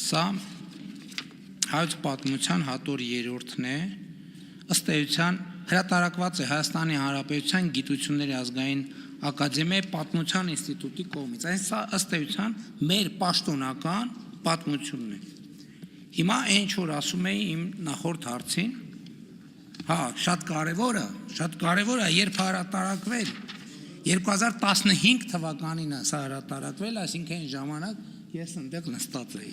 Սա հայոց պատմության հատոր 3-րդն է, ըստ էության հրատարակված է Հայաստանի Հանրապետության Գիտությունների ազգային ակադեմիայի պատմության ինստիտուտի կողմից, այս սա ըստ էության մեր պաշտոնական պատմությունն է։ Հիմա ինչ որ ասում էի իմ նախորդ հարցին, շատ կարևոր է, երբ հրատարակվել 2015 թվականին է սա հրատարակվել, այսինքն այն ժամանակ ես այնտեղ նստած էի,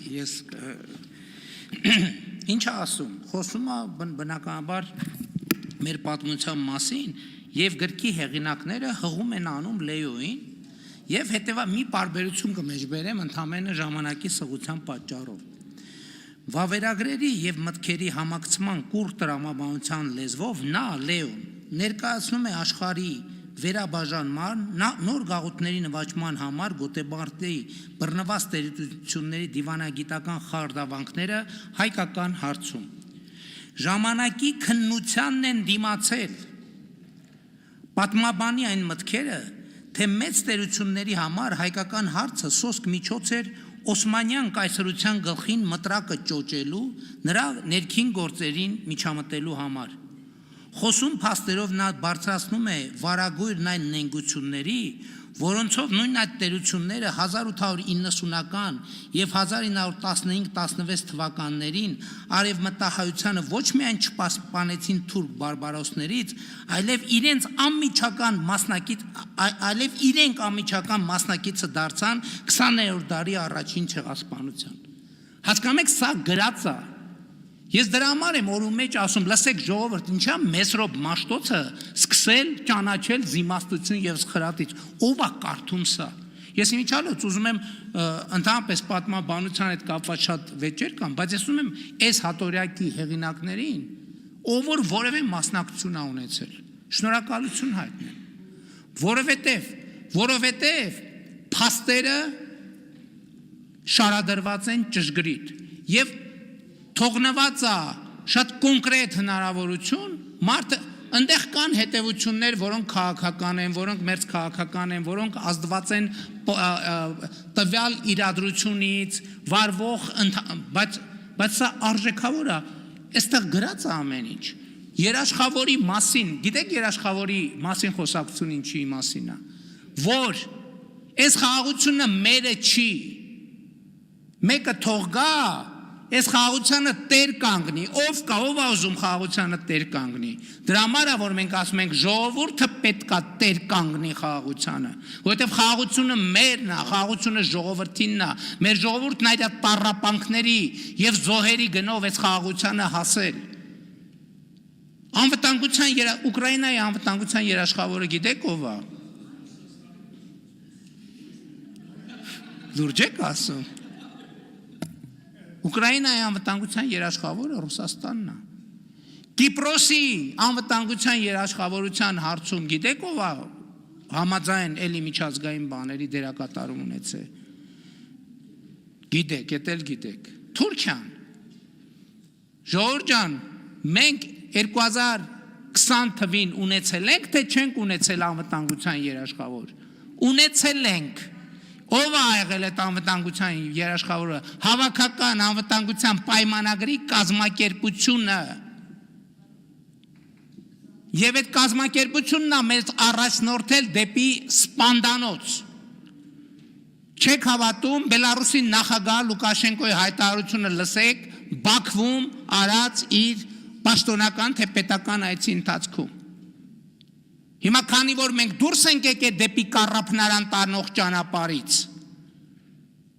ինչ է ասում, խոսում է բնականաբար մեր պատմության մասին և գրքի հեղինակները հղում են անում Լեոյին և հետևաբար մի պարբերություն կմեջբերեմ ընդամենը ժամանակի սղության պատճառով։ Վավերագրերի և մտքերի համակցման կուռ տրամաբանության լեզվով նա Լեոն ներկայացնում է աշխարհի վերաբաժանման, նոր գաղութների նվաճման համար գոտեբարդի բռնված տերությունների դիվանագիտական խարդավանքները հայկական հարցում։ Ժամանակի քննությանն են դիմացել պատմաբանի այն մտքերը, թե մեծ տերությունների համար հայկական հարցը սոսկ միջոց էր Օսմանյան կայսրության գլխին մտրակը ճոճելու, նրա ներքին գործերին միջամտելու համար։ Խոսում փաստերով նա բարձրացնում է վարագույրն այն նենգությունների, որոնցով նույն այդ տերությունները 1890-ական և 1915-16 թվականներին արևմտահայությանը ոչ միայն չպասպանեցին թուրք բարբարոսներից, այլև իրենք անմիջական մասնակիցը դարձան 20-րդ դարի առաջին ցեղասպանության։ Հասկանում եք, սա գրած է։ Ես դրա համար եմ օրում մեջ ասում, լսեք ժողովուրդ, ինչա Մեսրոպ Մաշտոցը սկսել ճանաչել զիմաստություն և սխրատիչ, ով է կարդում սա։ Ես իմիջալոց ուզում եմ ընդհանրապես պատմաբանության հետ կապված շատ վեճեր կան, բայց ես ուզում եմ այս հատորյակի հեղինակներին, ով որ որևէ մասնակցություն ա ունեցել, շնորհակալություն հայտնեմ, որովհետև փաստերը շարադրված են ճշգրիտ և թողնված է շատ կոնկրետ հնարավորություն, մարդը ընդեղ կան հետևություններ, որոնք քաղաքական են, որոնք մերձ քաղաքական են, որոնք ազդված են տվյալ իրադրությունից, վարվող, բայց սա արժեքավոր է, այստեղ գրած է ամեն ինչ։ Երաշխավորի մասին, գիտեք երաշխավորի մասին խոսակցություն ինչի մասին է, որ այս խաղաղությունը մերը չի, մեկը թող գա, այս խաղաղությանը տեր կանգնի, ով կա, ով է ուզում խաղաղությանը տեր կանգնի։ Դրա համար է, որ մենք ասում ենք ժողովուրդը պետք է տեր կանգնի խաղաղությանը, որովհետև խաղաղությունը մերն է, խաղաղությունը ժողովրդինն է, մեր ժողովուրդն այդ տառապանքների և զոհերի գնով այս խաղաղությանը հասել։ Ուկրաինայի անվտանգության երաշխավորը գիտեք ով է։ Լուրջ եք ասում։ Ուկրաինայի անվտանգության երաշխավորը Ռուսաստանն է։ Կիպրոսի անվտանգության երաշխավորության հարցում գիտեք ով է համաձայն էլի միջազգային բաների դերակատարում ունեցել։ Գիտեք, էդ էլ գիտեք։ Թուրքիան։ Ժողովուրդ ջան, մենք 2020 թվին ունեցել ենք, թե չենք ունեցել անվտանգության երաշխավոր։ Ունեցել ենք։ Ով է եղել այդ անվտանգության երաշխավորը, հավաքական անվտանգության պայմանագրի կազմակերպությունը և այդ կազմակերպությունն է մեզ առաջնորդել դեպի սպանդանոց։ Չեք հավատում, Բելարուսի նախագահ Լուկաշենկոյի հայտարարությունը լսեք, Բաքվում արած իր պաշտոնական թե պետական այցի ընթացքում։ Հիմա քանի որ մենք դուրս ենք եկել դեպի կառափնարան տանող ճանապարհից,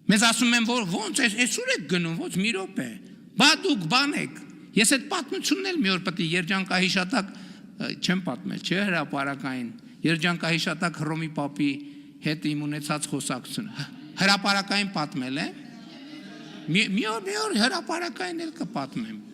մեզ ասում են, որ ոնց այսուր եք գնում, ոնց մի րոպե, բա դուք բան եք, ես այդ պատմությունն էլ մի օր պետք է երջանկահիշատակ չեմ պատմել, չէ հրապարակային, երջանկահիշատակ Հռոմի պապի հետ իմ ունեցած խոսակցությունը, հրապարակային պատմել է, մի օր հրապարակային էլ կպատմեմ։